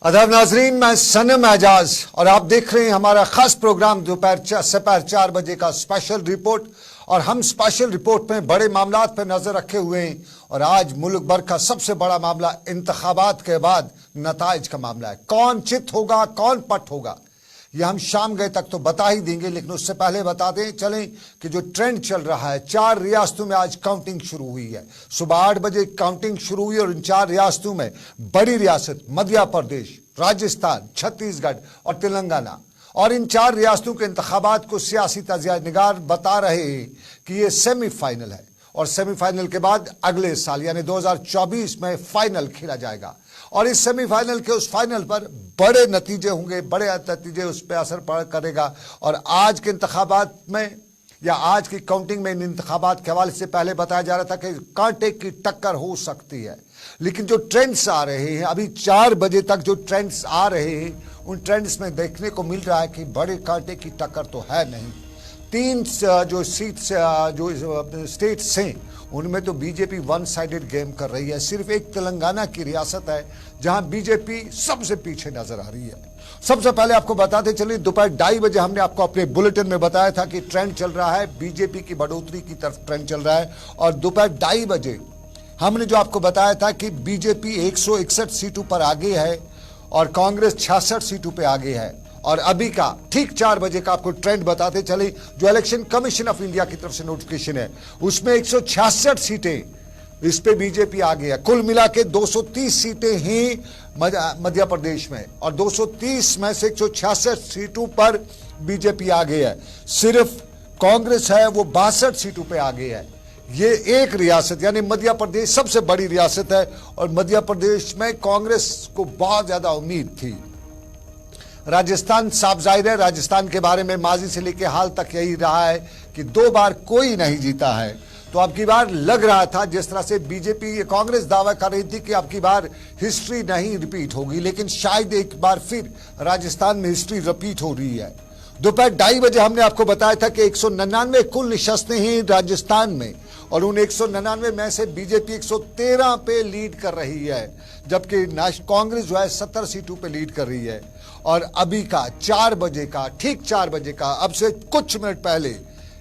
अदब नाजरीन, मैं सनम एजाज और आप देख रहे हैं हमारा खास प्रोग्राम दोपहर 4 बजे का स्पेशल रिपोर्ट। और हम स्पेशल रिपोर्ट में बड़े मामलात पर नजर रखे हुए हैं और आज मुल्क भर का सबसे बड़ा मामला इंतखाबात के बाद नताइज का मामला है। कौन चित होगा, कौन पट होगा, यह हम शाम गए तक तो बता ही देंगे, लेकिन उससे पहले बता दें चलें कि जो ट्रेंड चल रहा है, 4 रियासतों में आज काउंटिंग शुरू हुई है। सुबह 8 बजे काउंटिंग शुरू हुई और इन 4 रियासतों में बड़ी रियासत मध्य प्रदेश, राजस्थान, छत्तीसगढ़ और तेलंगाना, और इन 4 रियासतों के इंतखाबात को सियासी तजिया निगार बता रहे हैं कि ये सेमीफाइनल है और सेमीफाइनल के बाद अगले साल यानी 2024 में फाइनल खेला जाएगा। और इस सेमीफाइनल के उस फाइनल पर बड़े नतीजे होंगे, बड़े नतीजे उस पर असर करेगा। और आज के इंतखाबात में या आज की काउंटिंग में इन इंतखाबात के हवाले से पहले बताया जा रहा था कि कांटे की टक्कर हो सकती है, लेकिन जो ट्रेंड्स आ रहे हैं अभी 4 बजे तक, जो ट्रेंड्स आ रहे हैं उन ट्रेंड्स में देखने को मिल रहा है कि बड़े कांटे की टक्कर तो है नहीं। 3 जो सीट्स जो स्टेट्स हैं उनमें तो बीजेपी वन साइडेड गेम कर रही है। सिर्फ एक तेलंगाना की रियासत है जहां बीजेपी सबसे पीछे नजर आ रही है। सबसे पहले आपको बताते चलिए, दोपहर 2:30 बजे हमने आपको अपने बुलेटिन में बताया था कि ट्रेंड चल रहा है, बीजेपी की बढ़ोतरी की तरफ ट्रेंड चल रहा है। और दोपहर 2:30 बजे हमने जो आपको बताया था कि बीजेपी 161 सीटों पर आगे है और कांग्रेस 66 सीटों पर आगे है। और अभी का ठीक 4 बजे का आपको ट्रेंड बताते चले, जो इलेक्शन कमीशन ऑफ इंडिया की तरफ से नोटिफिकेशन है उसमें 166 सीटें इस पे बीजेपी आगे है। कुल मिला के 230 सीटें ही मध्य प्रदेश में और 230 में से 166 सीटों पर बीजेपी आगे है। सिर्फ कांग्रेस है वो 62 सीटों पे आगे है। ये एक रियासत यानी मध्य प्रदेश सबसे बड़ी रियासत है और मध्य प्रदेश में कांग्रेस को बहुत ज्यादा उम्मीद थी। राजस्थान साफ जाहिर है, राजस्थान के बारे में माजी से लेकर हाल तक यही रहा है कि 2 बार कोई नहीं जीता है। तो अब की बार लग रहा था, जिस तरह से बीजेपी कांग्रेस दावा कर रही थी कि अब की बार हिस्ट्री नहीं रिपीट होगी, लेकिन शायद एक बार फिर राजस्थान में हिस्ट्री रिपीट हो रही है। दोपहर 2:30 बजे हमने आपको बताया था कि 199 कुल निशस्तें हैं राजस्थान में और उन 199 में से बीजेपी 113 पे लीड कर रही है, जबकि कांग्रेस जो है 70 सीटों पे लीड कर रही है। और अभी का 4 बजे का, ठीक 4 बजे का, अब से कुछ मिनट पहले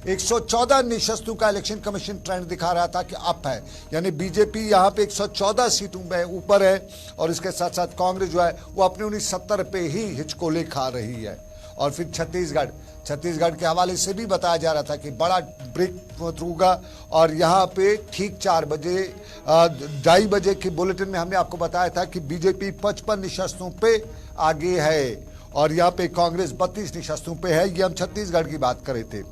114 निशस्तों का इलेक्शन कमीशन ट्रेंड दिखा रहा था कि अप है, यानी बीजेपी यहां पे 114 सीटों में ऊपर है और इसके साथ साथ कांग्रेस जो है वो अपने 1970 पे ही हिचकोले खा रही है। और फिर छत्तीसगढ़ के हवाले से भी बताया जा रहा था कि बड़ा ब्रेक होगा और यहाँ पे ठीक 4 बजे 2:30 बजे के बुलेटिन में हमने आपको बताया था कि बीजेपी 55 निशस्तों पे आगे है और यहाँ पे कांग्रेस 32 निशस्तों पे है। ये हम छत्तीसगढ़ की बात कर रहे थे।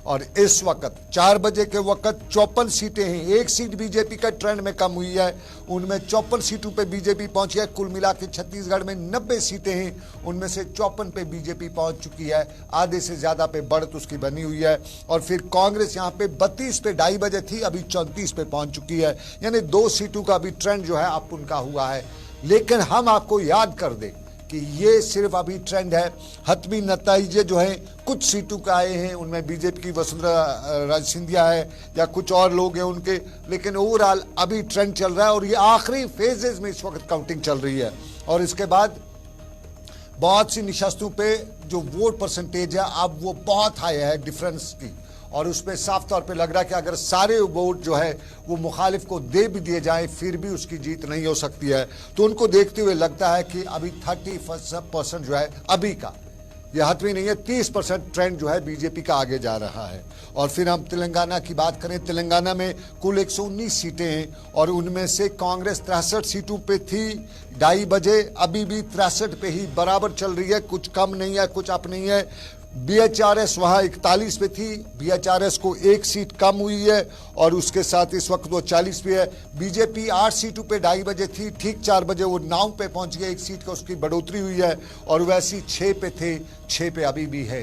और इस वक्त 4 बजे के वक्त 54 सीटें हैं, 1 सीट बीजेपी का ट्रेंड में कम हुई है, उनमें 54 सीटों पे बीजेपी पहुंची है। कुल मिला के छत्तीसगढ़ में 90 सीटें हैं, उनमें से 54 पे बीजेपी पहुंच चुकी है, आधे से ज्यादा पे बढ़त उसकी बनी हुई है। और फिर कांग्रेस यहाँ पे 32 पे 2:30 बजे थी, अभी 34 पे पहुंच चुकी है, यानी 2 सीटों का भी ट्रेंड जो है अप उनका हुआ है। लेकिन हम आपको याद कर दें कि ये सिर्फ अभी ट्रेंड है, हतमी नतीजे जो हैं कुछ सीटों के आए हैं, उनमें बीजेपी की वसुंधरा राजे सिंधिया है या कुछ और लोग हैं उनके, लेकिन ओवरऑल अभी ट्रेंड चल रहा है और ये आखिरी फेजेस में इस वक्त काउंटिंग चल रही है। और इसके बाद बहुत सी निशस्तों पे जो वोट परसेंटेज है अब वो बहुत हाई है डिफरेंस की, और उसमें साफ तौर पे लग रहा है कि अगर सारे वोट जो है वो मुखालिफ को दे भी दिए जाएं फिर भी उसकी जीत नहीं हो सकती है। तो उनको देखते हुए लगता है कि अभी 30% जो है अभी का, यह हतमी नहीं है, 30% ट्रेंड जो है बीजेपी का आगे जा रहा है। और फिर हम तेलंगाना की बात करें, तेलंगाना में कुल 119 सीटें हैं और उनमें से कांग्रेस 63 सीटों पे थी 2:30 बजे, अभी भी 63 पे ही बराबर चल रही है, कुछ कम नहीं है कुछ अप नहीं है। बीएचआरएस वहां 41 पे थी, बीएचआरएस को 1 सीट कम हुई है और उसके साथ इस वक्त वो 40 पे है। बीजेपी 8 सीटों पे 2:30 बजे थी, ठीक 4 बजे वो 9 पे पहुंच गए, 1 सीट का उसकी बढ़ोतरी हुई है और वैसी 6 पे थे, 6 पे अभी भी है।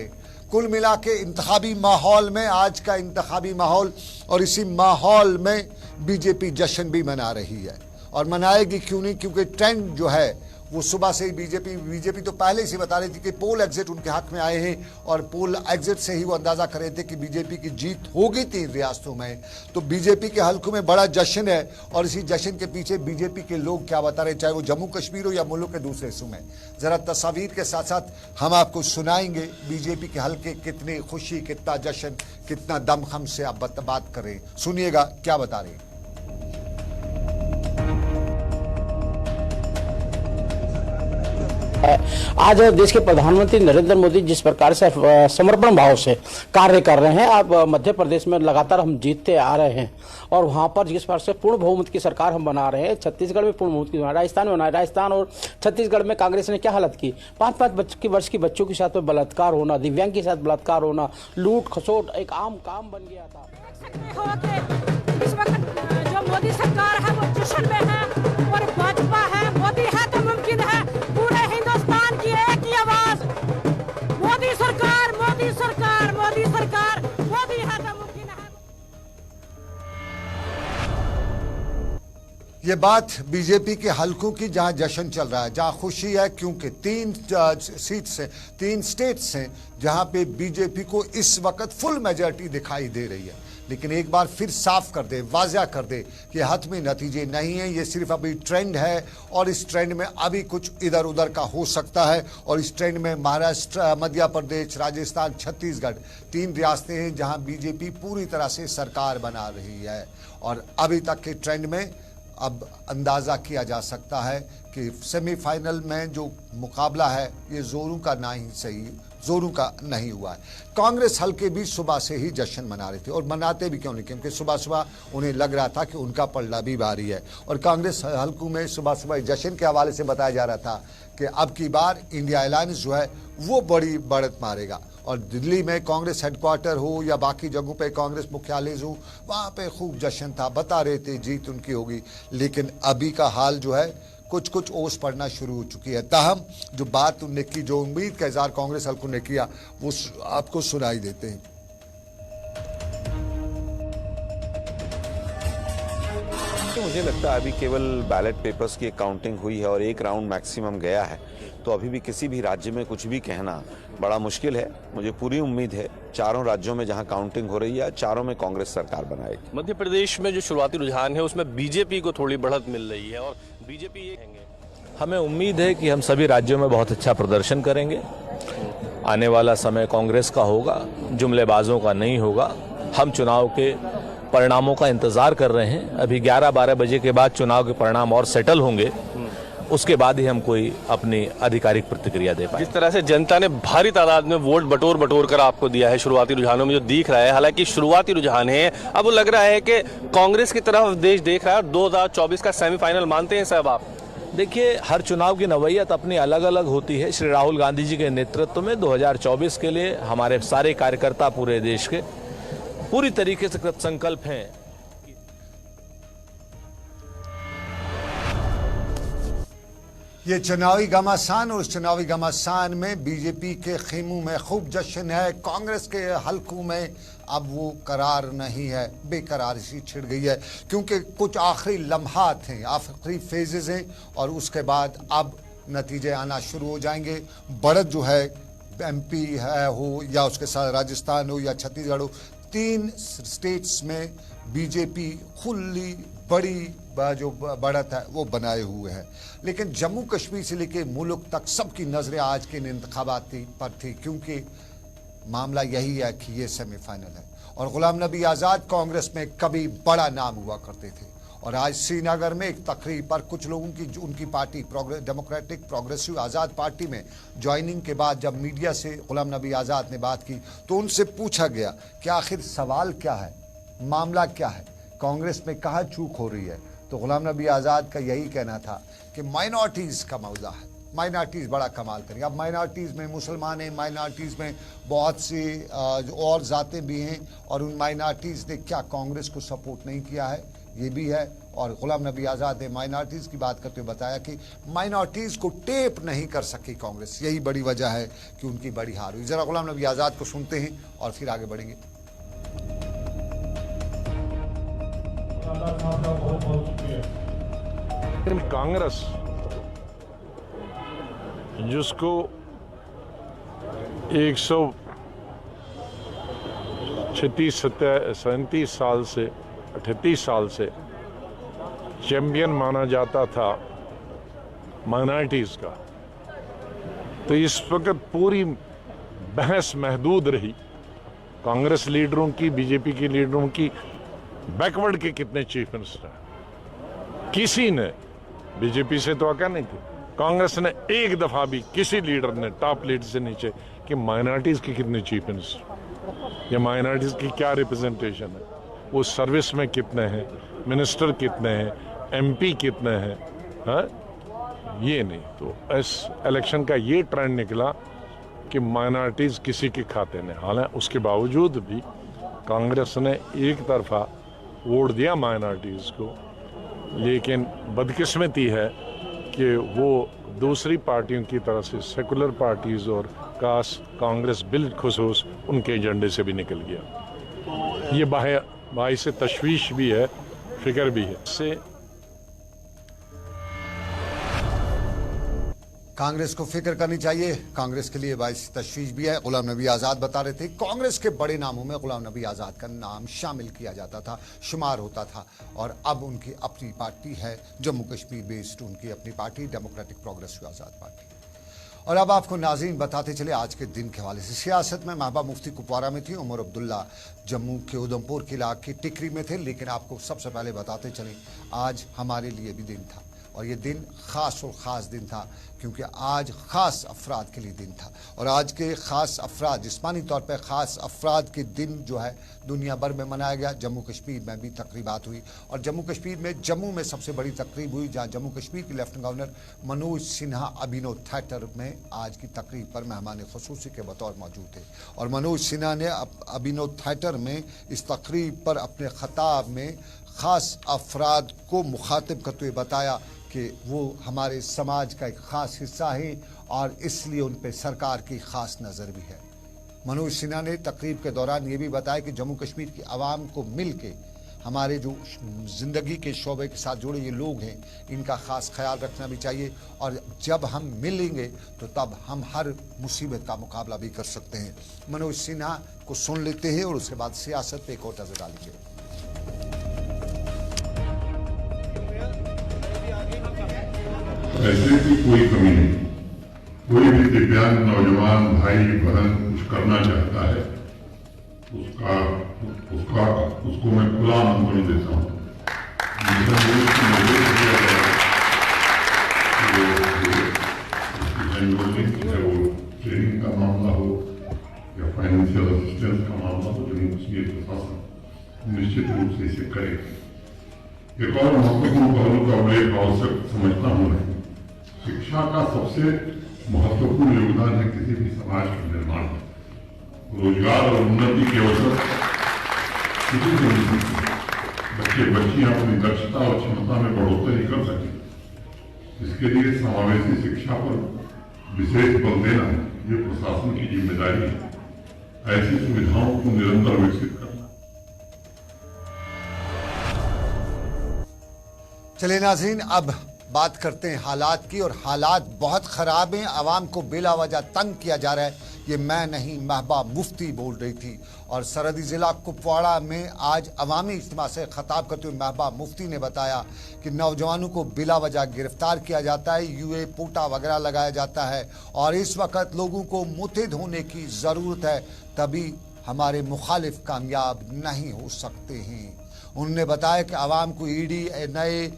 कुल मिला के इंतखाबी माहौल में, आज का इंतखाबी माहौल, और इसी माहौल में बीजेपी जश्न भी मना रही है और मनाएगी क्यों नहीं, क्योंकि ट्रेंड जो है वो सुबह से ही बीजेपी तो पहले से बता रही थी कि पोल एग्जिट उनके हक में आए हैं और पोल एग्जिट से ही वो अंदाजा कर रहे थे कि बीजेपी की जीत होगी 3 रियासतों में। तो बीजेपी के हलकों में बड़ा जश्न है और इसी जश्न के पीछे बीजेपी के लोग क्या बता रहे, चाहे वो जम्मू कश्मीर हो या मुल्क के दूसरे हिस्सों में। जरा तस्वीर के साथ साथ हम आपको सुनाएंगे बीजेपी के हलके कितनी खुशी, कितना जश्न, कितना दमखम से आप बात कर रहे हैं। सुनिएगा क्या बता रहे हैं। आज देश के प्रधानमंत्री नरेंद्र मोदी जिस प्रकार से समर्पण भाव से कार्य कर रहे हैं, अब मध्य प्रदेश में लगातार हम जीतते आ रहे हैं और वहां पर जिस प्रकार से पूर्ण बहुमत की सरकार हम बना रहे हैं, छत्तीसगढ़ में पूर्ण बहुमत की, राजस्थान में बनाए, राजस्थान और छत्तीसगढ़ में कांग्रेस ने क्या हालत की, 5-5 वर्ष की बच्चों के साथ में बलात्कार होना, दिव्यांग के साथ बलात्कार होना, लूट खसोट एक आम काम बन गया था। इस वक्त जो मोदी सरकार है वो जश्न में है और भाजपा है, मोदी है तो मुमकिन है। पूरे हिंदुस्तान की एक ही आवाज, मोदी सरकार, मोदी सरकार, मोदी सरकार, मोदी है तो मुमकिन है। ये बात बीजेपी के हलकों की जहां जश्न चल रहा है, जहां खुशी है, क्योंकि 3 स्टेट्स हैं जहां पे बीजेपी को इस वक्त फुल मेजॉरिटी दिखाई दे रही है। लेकिन एक बार फिर साफ कर दे, वाज़ा कर दे कि हतमी नतीजे नहीं है, ये सिर्फ अभी ट्रेंड है और इस ट्रेंड में अभी कुछ इधर उधर का हो सकता है। और इस ट्रेंड में महाराष्ट्र, मध्य प्रदेश, राजस्थान, छत्तीसगढ़ 3 रियासतें हैं जहां बीजेपी पूरी तरह से सरकार बना रही है। और अभी तक के ट्रेंड में अब अंदाज़ा किया जा सकता है कि सेमीफाइनल में जो मुकाबला है ये जोरों का नहीं हुआ है। कांग्रेस हल्के भी सुबह से ही जश्न मना रहे थे और मनाते भी क्यों नहीं, क्योंकि सुबह सुबह उन्हें लग रहा था कि उनका पलड़ा भी भारी है। और कांग्रेस हल्कों में सुबह सुबह जश्न के हवाले से बताया जा रहा था कि अब की बार इंडिया अलायंस जो है वो बड़ी बढ़त मारेगा। और दिल्ली में कांग्रेस हेडक्वार्टर हो या बाकी जगहों पे कांग्रेस मुख्यालय हो, वहाँ पे खूब जश्न था, बता रहे थे जीत उनकी होगी। लेकिन अभी का हाल जो है कुछ ओस पड़ना शुरू हो चुकी है। ताहम जो बात उनने की, जो उम्मीद का इज़हार कांग्रेस हल्कों ने किया, वो आपको सुनाई देते हैं। तो मुझे लगता है अभी केवल बैलेट पेपर्स की काउंटिंग हुई है और 1 राउंड मैक्सिमम गया है, तो अभी भी किसी भी राज्य में कुछ भी कहना बड़ा मुश्किल है। मुझे पूरी उम्मीद है 4 राज्यों में जहां काउंटिंग हो रही है, 4 में कांग्रेस सरकार बनाएगी। मध्य प्रदेश में जो शुरुआती रुझान है उसमें बीजेपी को थोड़ी बढ़त मिल रही है और बीजेपी ये कहेंगे, हमें उम्मीद है कि हम सभी राज्यों में बहुत अच्छा प्रदर्शन करेंगे। आने वाला समय कांग्रेस का होगा, जुमलेबाजों का नहीं होगा। हम चुनाव के परिणामों का इंतजार कर रहे हैं। अभी 11-12 बजे के बाद चुनाव के परिणाम और सेटल होंगे, उसके बाद ही हम कोई अपनी आधिकारिक प्रतिक्रिया दे पाए। जिस तरह से जनता ने भारी तादाद में वोट बटोर कर आपको दिया है शुरुआती रुझानों में जो दिख रहा है, हालांकि शुरुआती रुझान है, अब वो लग रहा है कि कांग्रेस की तरफ देश देख रहा है। 2024 का सेमीफाइनल मानते हैं साहब आप? देखिए, हर चुनाव की नवैयत अपनी अलग अलग होती है। श्री राहुल गांधी जी के नेतृत्व में 2024 के लिए हमारे सारे कार्यकर्ता पूरे देश के पूरी तरीके से कृत संकल्प हैं। ये चुनावी घमासान और उस चुनावी घमासान में बीजेपी के खेमों में खूब जश्न है। कांग्रेस के हलकों में अब वो करार नहीं है, बेकरारी सी छिड़ गई है, क्योंकि कुछ आखिरी लम्हात हैं, आखिरी फेजेस हैं और उसके बाद अब नतीजे आना शुरू हो जाएंगे। बढ़त जो है एमपी है हो या उसके साथ राजस्थान हो या छत्तीसगढ़ हो, 3 स्टेट्स में बीजेपी खुली बड़ी जो बढ़त है वो बनाए हुए है। लेकिन जम्मू कश्मीर से लेकर मुल्क तक सबकी नजरें आज के इंतखाबात पर थी, क्योंकि मामला यही है कि ये सेमीफाइनल है। और गुलाम नबी आज़ाद कांग्रेस में कभी बड़ा नाम हुआ करते थे और आज श्रीनगर में एक तकरीब पर कुछ लोगों की उनकी पार्टी डेमोक्रेटिक प्रोग्रेसिव आज़ाद पार्टी में ज्वाइनिंग के बाद जब मीडिया से गुलाम नबी आज़ाद ने बात की तो उनसे पूछा गया कि आखिर सवाल क्या है, मामला क्या है, कांग्रेस में कहाँ चूक हो रही है। तो गुलाम नबी आज़ाद का यही कहना था कि माइनॉरिटीज़ का मौजा है, माइनॉरिटीज़ बड़ा कमाल करेंगे। अब माइनॉरिटीज़ में मुसलमान हैं, माइनॉरिटीज़ में बहुत सी और ज़ातें भी हैं और उन माइनॉरिटीज़ ने क्या कांग्रेस को सपोर्ट नहीं किया है, ये भी है। और गुलाम नबी आज़ाद ने माइनॉरिटीज़ की बात करते हुए बताया कि माइनॉरिटीज़ को टेप नहीं कर सकी कांग्रेस, यही बड़ी वजह है कि उनकी बड़ी हार हुई। ज़रा गुलाम नबी आज़ाद को सुनते हैं और फिर आगे बढ़ेंगे। कांग्रेस जिसको 137 साल से 38 साल से चैंपियन माना जाता था माइनॉरिटीज़ का, तो इस वक्त पूरी बहस महदूद रही कांग्रेस लीडरों की, बीजेपी के लीडरों की, बैकवर्ड के कितने चीफ मिनिस्टर हैं। किसी ने, बीजेपी से तो आका नहीं थे, कांग्रेस ने एक दफा भी किसी लीडर ने टॉप लीडर से नीचे कि माइनॉरिटीज़ के कितने चीफ मिनिस्टर या माइनॉरिटीज़ की क्या रिप्रेजेंटेशन है, वो सर्विस में कितने हैं, मिनिस्टर कितने हैं, एमपी कितने हैं, हाँ? ये नहीं। तो इस इलेक्शन का ये ट्रेंड निकला कि माइनॉरिटीज़ किसी के खाते नहीं। हालांकि उसके बावजूद भी कांग्रेस ने एक तरफा वोट दिया माइनॉरिटीज़ को, लेकिन बदकिस्मती है कि वो दूसरी पार्टियों की तरह से सेकुलर पार्टीज़ और कांग्रेस बिलखुसूस उनके एजेंडे से भी निकल गया। ये बाई से तशवीश भी है, फिक्र भी है। इससे कांग्रेस को फिक्र करनी चाहिए, कांग्रेस के लिए बाइस तशवीश भी है। गुलाम नबी आज़ाद बता रहे थे कांग्रेस के बड़े नामों में गुलाम नबी आज़ाद का नाम शामिल किया जाता था, शुमार होता था, और अब उनकी अपनी पार्टी है, जम्मू कश्मीर बेस्ड उनकी अपनी पार्टी डेमोक्रेटिक प्रोग्रेसिव आज़ाद पार्टी। और अब आपको नाज़रीन बताते चले आज के दिन के हवाले से, सियासत में महबूबा मुफ्ती कुपवारा में थी, उमर अब्दुल्ला जम्मू के उधमपुर के इलाके टिकरी में थे। लेकिन आपको सबसे पहले बताते चले आज हमारे लिए भी दिन था, और ये दिन ख़ास और ख़ास दिन था क्योंकि आज ख़ास अफराद के लिए दिन था। और आज के ख़ास अफराद, जिस्मानी तौर पर ख़ास अफराद के दिन जो है दुनिया भर में मनाया गया। जम्मू कश्मीर में भी तकरीबात हुई, और जम्मू कश्मीर में जम्मू में सबसे बड़ी तकरीब हुई, जहाँ जम्मू कश्मीर के लेफ्टिनेंट गवर्नर मनोज सिन्हा अभिनव थिएटर में आज की तकरीब पर मेहमान खुसूसी के बतौर मौजूद थे। और मनोज सिन्हा ने अभिनव थिएटर में इस तकरीब पर अपने खिताब में ख़ास अफराद को मुखातिब करते हुए बताया कि वो हमारे समाज का एक ख़ास हिस्सा है और इसलिए उन पर सरकार की ख़ास नज़र भी है। मनोज सिन्हा ने तकरीब के दौरान ये भी बताया कि जम्मू कश्मीर की आवाम को मिल के हमारे जो ज़िंदगी के शोबे के साथ जुड़े ये लोग हैं, इनका ख़ास ख्याल रखना भी चाहिए, और जब हम मिलेंगे तो तब हम हर मुसीबत का मुकाबला भी कर सकते हैं। मनोज सिन्हा को सुन लेते हैं और उसके बाद सियासत पे एक और नज़र डालेंगे। पैसे की कोई कमी नहीं। कोई भी दिव्यांग नौजवान भाई बहन कुछ करना चाहता है, उसको मैं खुला आमंत्रण देता हूँ। वो ट्रेनिंग का मामला हो या फाइनेंशियल असिस्टेंस का मामला हो, जम्मू कश्मीर प्रशासन निश्चित रूप से इसे करेगा। एक और महत्वपूर्ण पहलू का उल्लेख आवश्यक समझता हूँ मैं, शिक्षा का सबसे महत्वपूर्ण योगदान है किसी भी समाज का निर्माण में। रोजगार और उन्नति के अवसर किसी भी बच्चे बच्चियां अपनी दक्षता और क्षमता में बढ़ोतरी कर सकें, इसके लिए समावेशी शिक्षा पर विशेष बल देना ये प्रशासन की जिम्मेदारी है। ऐसी सुविधाओं को निरंतर विकसित करना। चलिए नाज़रीन, अब बात करते हैं हालात की, और हालात बहुत ख़राब हैं। आवाम को बिला वजह तंग किया जा रहा है। ये मैं नहीं, महबूबा मुफ्ती बोल रही थी। और सरहदी ज़िला कुपवाड़ा में आज अवामी इज्तिमा से खिताब करते हुए महबूबा मुफ्ती ने बताया कि नौजवानों को बिला वजह गिरफ्तार किया जाता है, यूए पोटा वगैरह लगाया जाता है, और इस वक्त लोगों को मुतहिद होने की ज़रूरत है, तभी हमारे मुखालिफ कामयाब नहीं हो सकते हैं। उन्होंने बताया कि आवाम को ईडी, एनआईए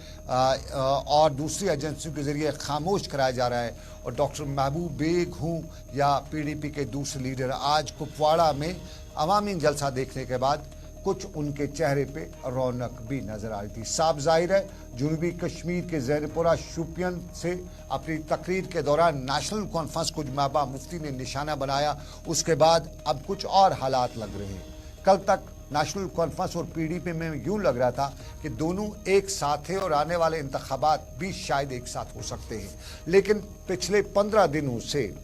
और दूसरी एजेंसियों के जरिए खामोश कराया जा रहा है। और डॉक्टर महबूब बेग हूँ या पीडीपी के दूसरे लीडर, आज कुपवाड़ा में अवामी जलसा देखने के बाद कुछ उनके चेहरे पे रौनक भी नजर आ रही थी। साफ जाहिर है जनूबी कश्मीर के जैनपुरा शोपियान से अपनी तकरीर के दौरान नेशनल कॉन्फ्रेंस को महबूबा मुफ्ती ने निशाना बनाया, उसके बाद अब कुछ और हालात लग रहे हैं। कल तक नेशनल कॉन्फ्रेंस और पीडीपी में यूं लग रहा था कि दोनों एक साथ हैं और आने वाले इंतखाबात भी शायद एक साथ हो सकते हैं, लेकिन पिछले 15 दिनों से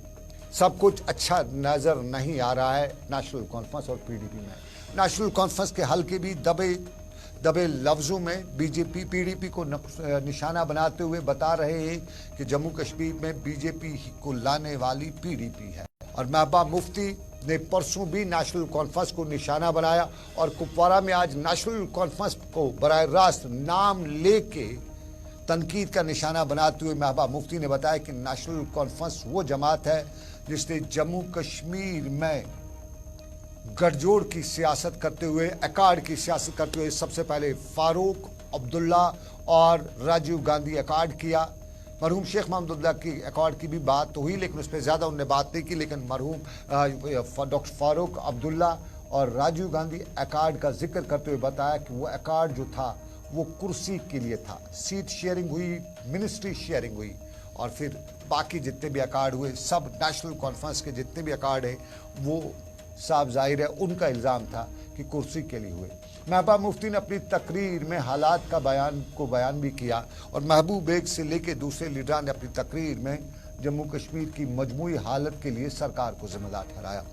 सब कुछ अच्छा नज़र नहीं आ रहा है नेशनल कॉन्फ्रेंस और पीडीपी में। नेशनल कॉन्फ्रेंस के हल्के भी दबे दबे लफ्जों में बीजेपी पीडीपी को निशाना बनाते हुए बता रहे हैं कि जम्मू कश्मीर में बीजेपी को लाने वाली पीडीपी है। और महबूबा मुफ्ती ने परसों भी नेशनल कॉन्फ्रेंस को निशाना बनाया और कुपवाड़ा में आज नेशनल कॉन्फ्रेंस को बराह रास्त नाम लेके तनकीद का निशाना बनाते हुए महबूबा मुफ्ती ने बताया कि नेशनल कॉन्फ्रेंस वो जमात है जिसने जम्मू कश्मीर में गठजोड़ की सियासत करते हुए, अकाड की सियासत करते हुए सबसे पहले फारूक अब्दुल्ला और राजीव गांधी अकाड किया। मरहूम शेख महमूदुल्लाह की अकाड की भी बात तो हुई, लेकिन उस पर ज़्यादा उनने बात नहीं की। लेकिन मरहूम डॉक्टर फारूक अब्दुल्ला और राजीव गांधी अकाड का जिक्र करते हुए बताया कि वो अकाड जो था वो कुर्सी के लिए था। सीट शेयरिंग हुई, मिनिस्ट्री शेयरिंग हुई, और फिर बाकी जितने भी अकाड हुए सब नेशनल कॉन्फ्रेंस के जितने भी अकाड हैं वो साफ जाहिर है उनका इल्ज़ाम था कि कुर्सी के लिए हुए। महबूबा मुफ्ती ने अपनी तकरीर में हालात का बयान भी किया और महबूब बेग से लेकर दूसरे लीडरान ने अपनी तकरीर में जम्मू कश्मीर की मजमूई हालत के लिए सरकार को जिम्मेदार ठहराया।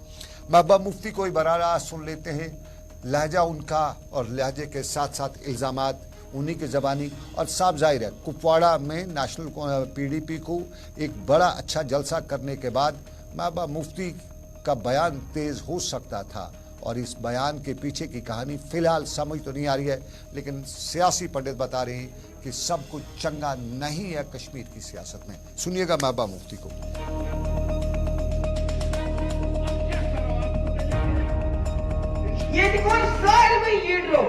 महबूबा मुफ्ती को ही बराह रास्त सुन लेते हैं, लहजा उनका और लहजे के साथ साथ इल्ज़ामात उन्हीं के ज़बानी। और साफ जाहिर है कुपवाड़ा में नेशनल पीडीपी को एक बड़ा अच्छा जलसा करने के बाद महबूबा मुफ्ती का बयान तेज हो सकता था, और इस बयान के पीछे की कहानी फिलहाल समझ तो नहीं आ रही है, लेकिन सियासी पंडित बता रहे हैं कि सब कुछ चंगा नहीं है कश्मीर की सियासत में। सुनिएगा महबूबा मुफ्ती को। ये देखो सारे लीडरों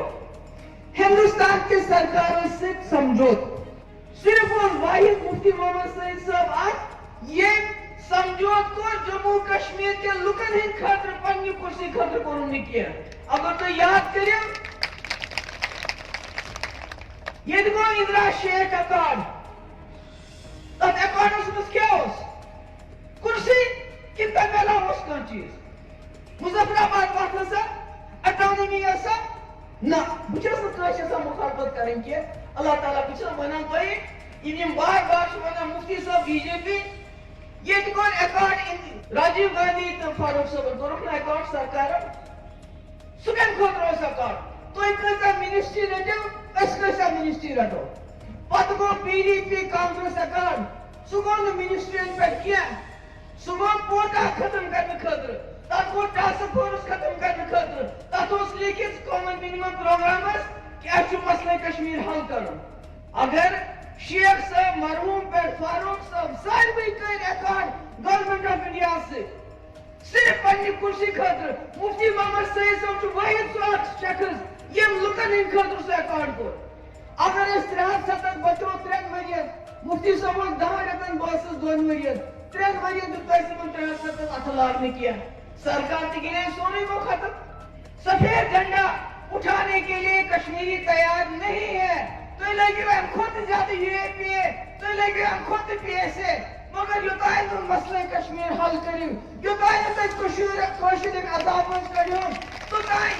हिंदुस्तान के सरकारों से समझौत, सिर्फ और वाहिद मुफ्ती मोहम्मद सईद साहब आज ये समझौत को जम्मू कश्मीर के लुकन हिंद खातर पन्नी कुर्सी खातर कोरोनी किया। अगर तो याद करिए ये देखो इंदिरा शेख अकाड, तब अकाड में क्या हो कुर्सी कितना पहला हो चीज मुजफ्फराबाद वाला सा अटॉनमी ऐसा ना मुझे सब मुखालफत करेंगे। अल्लाह ताला कुछ बना पाए इन बार बार मुफ्ती साहब बीजेपी ये कौन अकाड राजीव गांधी तो फारूक साहब अकाड सरकार सुगन खोद अकाड तो कैसा मिनिस्ट्री रटो कैसा मिनिस्ट्री रटो पत गो पीडीपी कांग्रेस अकाड सुगो मिनिस्ट्री पे किया सुगो कोटा खत्म करने खातिर तक वो टास्क फोर्स खत्म करने खातिर तक उस लिखित कॉमन मिनिमम प्रोग्रामस कि अच्छे मसले कश्मीर हल करो। अगर शेख साहब मरहूम पर फारूक साहब सारे कर अकाड गवर्नमेंट ऑफ इंडिया से सिर्फ पन्नी कुर्सी खातिर मुफ्ती मोहम्मद सईद साहब वाहिद शख्स ये लुकन इन खातिर से अकाड को अगर इस 73 बच्चों 3 मरियन मुफ्ती साहब 10 रतन बॉसेस 2 मरियन 3 मरियन तो पैसे में 73 अतलाक ने किया। सरकार के सोने को खत्म सफेद झंडा उठाने के लिए कश्मीरी तैयार नहीं है तो लगे हम खुद जाते यूएपीए तो लगे हम खुद पीएसए मगर युताय तो मसले कश्मीर हल करियो युताय तो कोशिश अदालत करियो तो ताई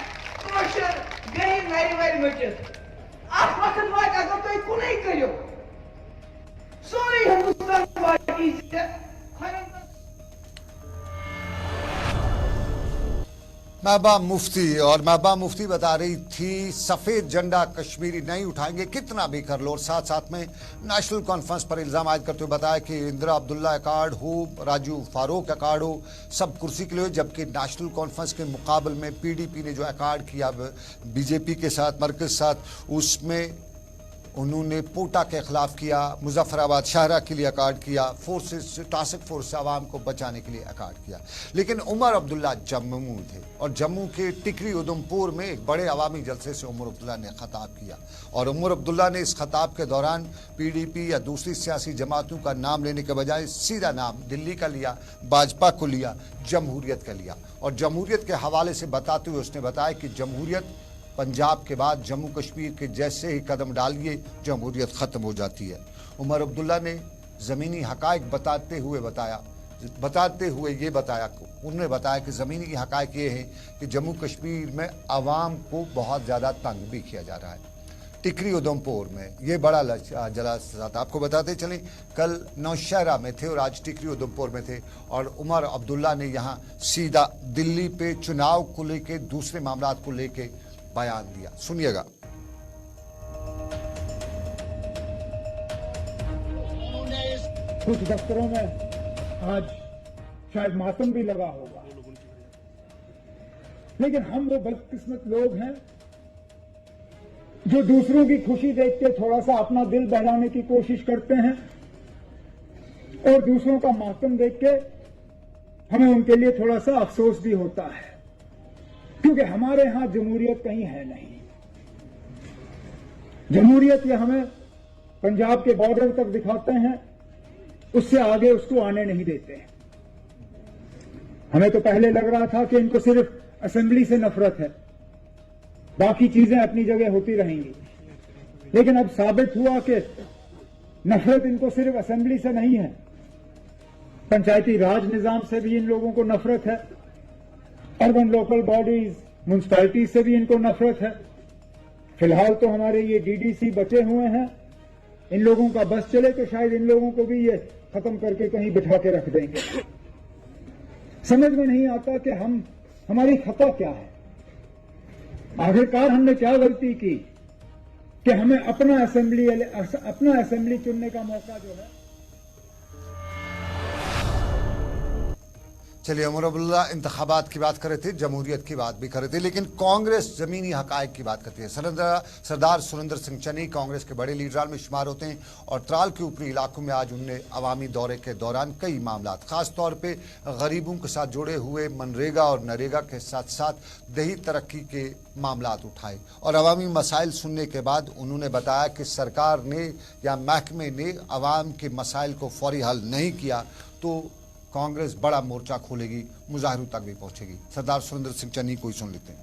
कोशिश गई मेरी मेरी मस्जिद आप वक्त बाद अगर तो को नहीं करियो सॉरी हिंदुस्तान वाली से महबूबा मुफ्ती और महबूबा मुफ्ती बता रही थी सफ़ेद झंडा कश्मीरी नहीं उठाएंगे कितना भी कर लो, और साथ साथ में नेशनल कॉन्फ्रेंस पर इल्ज़ाम आयद करते हुए बताया कि इंदिरा अब्दुल्ला अकाड हो, राजू फारूक अकाड हो, सब कुर्सी के लिए, जबकि नेशनल कॉन्फ्रेंस के मुकाबले में पीडीपी ने जो अकाड किया बीजेपी के साथ मरकज साथ उसमें उन्होंने पोटा के खिलाफ किया, मुजफ्फराबाद शाहरा के लिए अकाड किया, फोर्सेस टास्क फोर्स से आवाम को बचाने के लिए अकाड किया। लेकिन उमर अब्दुल्ला जम्मू थे और जम्मू के टिकरी उधमपुर में एक बड़े अवामी जलसे से उमर अब्दुल्ला ने खताब किया और उमर अब्दुल्ला ने इस खताब के दौरान पीडीपी या दूसरी सियासी जमातों का नाम लेने के बजाय सीधा नाम दिल्ली का लिया, भाजपा को लिया, जमहूरियत का लिया। और जमहूरियत के हवाले से बताते हुए उसने बताया कि जमहूरियत पंजाब के बाद जम्मू कश्मीर के जैसे ही कदम डालिए जमहूरियत ख़त्म हो जाती है। उमर अब्दुल्ला ने ज़मीनी हक़ाइक़ बताते हुए उन्होंने बताया कि ज़मीनी हक़ाइक़ ये है कि जम्मू कश्मीर में आवाम को बहुत ज़्यादा तंग भी किया जा रहा है। टिकरी उधमपुर में ये बड़ा जलसा था। आपको बताते चलें कल नौशहरा में थे और आज टिकरी उधमपुर में थे और उमर अब्दुल्ला ने यहाँ सीधा दिल्ली पे चुनाव को लेके दूसरे मामलात को लेके बयान दिया। सुनिएगा। कुछ दफ्तरों में आज शायद मातम भी लगा होगा, लेकिन हम वो बदकिस्मत लोग हैं जो दूसरों की खुशी देख के थोड़ा सा अपना दिल बहलाने की कोशिश करते हैं और दूसरों का मातम देख के हमें उनके लिए थोड़ा सा अफसोस भी होता है, क्योंकि हमारे यहां जमहूरियत कहीं है नहीं। जमहूरियत ये हमें पंजाब के बॉर्डर तक दिखाते हैं, उससे आगे उसको आने नहीं देते। हमें तो पहले लग रहा था कि इनको सिर्फ असेंबली से नफरत है, बाकी चीजें अपनी जगह होती रहेंगी, लेकिन अब साबित हुआ कि नफरत इनको सिर्फ असेंबली से नहीं है, पंचायती राज निजाम से भी इन लोगों को नफरत है, अर्बन लोकल बॉडीज म्युनिसिपैलिटी से भी इनको नफरत है। फिलहाल तो हमारे ये डीडीसी बचे हुए हैं, इन लोगों का बस चले तो शायद इन लोगों को भी ये खत्म करके कहीं बिठा के रख देंगे। समझ में नहीं आता कि हमारी खता क्या है, आखिरकार हमने क्या गलती की कि हमें अपना असेंबली चुनने का मौका जो है। चलिए, उमर अब्दुल्ला इंतखाबात की बात कर रहे थे, जमहूरियत की बात भी कर रहे थे, लेकिन कांग्रेस जमीनी हकायक की बात करती है। सरदार सुरेंद्र सिंह चन्नी कांग्रेस के बड़े लीडरान में शुमार होते हैं और त्राल के ऊपरी इलाकों में आज उन्होंने अवामी दौरे के दौरान कई मामला, खास तौर पे गरीबों के साथ जुड़े हुए मनरेगा और नरेगा के साथ साथ दही तरक्की के मामला उठाए और अवामी मसाइल सुनने के बाद उन्होंने बताया कि सरकार ने या महकमे ने अवाम के मसाइल को फौरी हल नहीं किया तो कांग्रेस बड़ा मोर्चा खोलेगी, मुजाहिरों तक भी पहुंचेगी। सरदार सुरेंद्र सिंह चन्नी को ही सुन लेते हैं।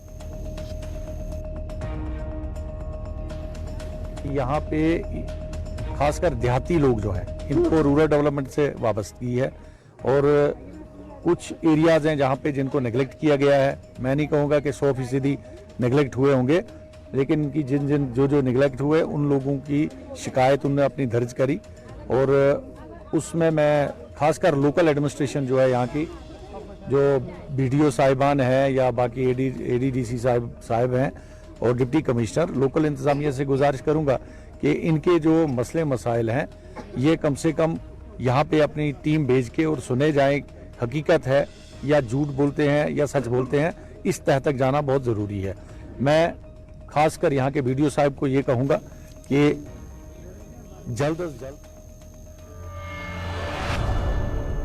यहाँ पे खासकर देहाती लोग जो है इनको रूरल डेवलपमेंट से वाबस्तगी है और कुछ एरियाज हैं जहाँ पे जिनको नेगलेक्ट किया गया है। मैं नहीं कहूँगा कि 100% नेगलेक्ट हुए होंगे, लेकिन इनकी जो नेगलेक्ट हुए उन लोगों की शिकायत उनने अपनी दर्ज करी और उसमें मैं खासकर लोकल एडमिनिस्ट्रेशन जो है यहाँ की, जो बीडीओ साहिबान हैं या बाकी एडीडीसी साहिब हैं और डिप्टी कमिश्नर, लोकल इंतजामिया से गुजारिश करूँगा कि इनके जो मसले मसाइल हैं ये कम से कम यहाँ पे अपनी टीम भेज के और सुने जाएं, हकीकत है या झूठ बोलते हैं या सच बोलते हैं, इस तह तक जाना बहुत ज़रूरी है। मैं खासकर यहाँ के बीडीओ साहब को ये कहूँगा कि जल्द अज जल्द।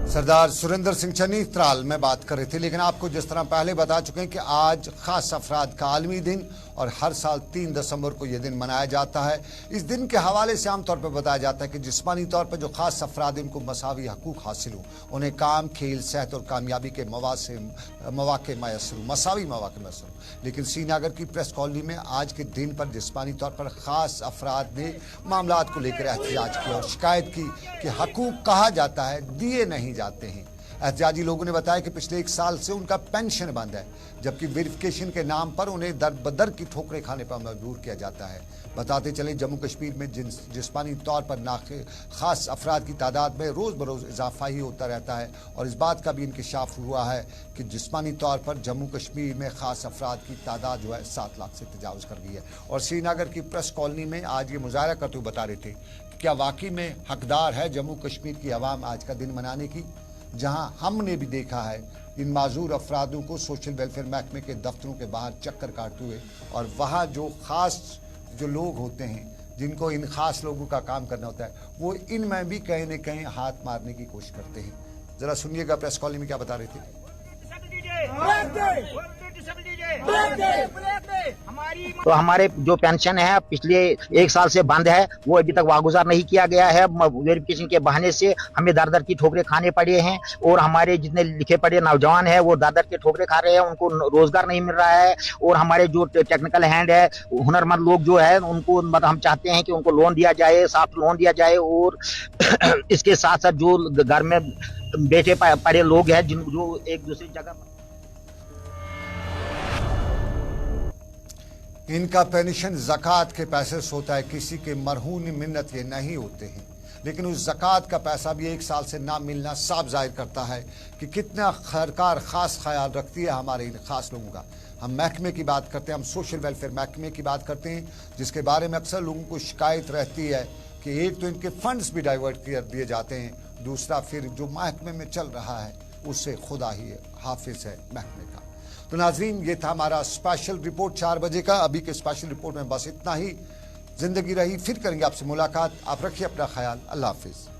सरदार सुरेंद्र सिंह चन्नी त्राल में बात कर रहे थे, लेकिन आपको जिस तरह पहले बता चुके हैं कि आज खास अफराद का आलमी दिन और हर साल 3 दिसंबर को यह दिन मनाया जाता है। इस दिन के हवाले से आमतौर पर बताया जाता है कि जिस्मानी तौर पर जो खास अफराद इनको मसावी हकूक हासिल हो, उन्हें काम, खेल, सेहत और कामयाबी के मौके मैसर हो, मसावी मौके मैसर हो। लेकिन श्रीनगर की प्रेस कॉलोनी में आज के दिन पर जिस्मानी तौर पर खास अफराद ने मामलात को लेकर एहतजाज किया और शिकायत की कि हकूक कहा जाता है, दिए नहीं जाते हैं। एहतजाजी लोगों ने बताया कि पिछले 1 साल से उनका पेंशन बंद है, जबकि वेरिफिकेशन के नाम पर उन्हें दर बदर की ठोकरें खाने पर मजबूर किया जाता है। बताते चले, जम्मू कश्मीर में जिस्मानी तौर पर खास अफराद की तादाद में रोज़ बरोज़ इजाफा ही होता रहता है और इस बात का भी इंकशाफ हुआ है कि जिस्मानी तौर पर जम्मू कश्मीर में खास अफराद की तादाद जो है 7 लाख से तजावज़ कर गई है। और श्रीनगर की प्रेस कॉलोनी में आज ये मुजाहरा करते हुए बता रहे थे कि क्या वाकई में हकदार है जम्मू कश्मीर की आवाम आज का दिन मनाने की, जहां हमने भी देखा है इन माजूर अफरादों को सोशल वेलफेयर महकमे के दफ्तरों के बाहर चक्कर काटते हुए और वहाँ जो खास जो लोग होते हैं जिनको इन खास लोगों का काम करना होता है, वो इनमें भी कहीं न कहीं हाथ मारने की कोशिश करते हैं। जरा सुनिएगा प्रेस कॉलोनी में क्या बता रहे थे। तो हमारे जो पेंशन है पिछले 1 साल से बंद है, वो अभी तक वागुजार नहीं किया गया है। वेरिफिकेशन के बहाने से हमें दर दर की ठोकरें खाने पड़े हैं और हमारे जितने लिखे पढ़े नौजवान हैं वो दर दर की ठोकरें खा रहे हैं, उनको रोजगार नहीं मिल रहा है। और हमारे जो टेक्निकल हैंड है, हुनरमंद लोग जो है, उनको मतलब हम चाहते हैं कि उनको लोन दिया जाए, सॉफ्ट लोन दिया जाए। और इसके साथ साथ जो घर में बैठे पड़े लोग हैं जो एक दूसरी जगह, इनका पेंशन ज़कात के पैसे से होता है, किसी के मरहून मिन्नत ये नहीं होते हैं। लेकिन उस ज़कात का पैसा भी 1 साल से ना मिलना साफ जाहिर करता है कि कितना सरकार ख़ास ख्याल रखती है हमारे इन खास लोगों का। हम महकमे की बात करते हैं, हम सोशल वेलफेयर महकमे की बात करते हैं, जिसके बारे में अक्सर लोगों को शिकायत रहती है कि एक तो इनके फंड्स भी डाइवर्ट कर दिए जाते हैं दूसरा फिर जो महकमे में चल रहा है उससे खुदा ही हाफिज है महकमे का। तो नाजरीन, ये था हमारा स्पेशल रिपोर्ट 4 बजे का। अभी के स्पेशल रिपोर्ट में बस इतना ही। जिंदगी रही, फिर करेंगे आपसे मुलाकात। आप रखिए अपना ख्याल। अल्लाह हाफिज।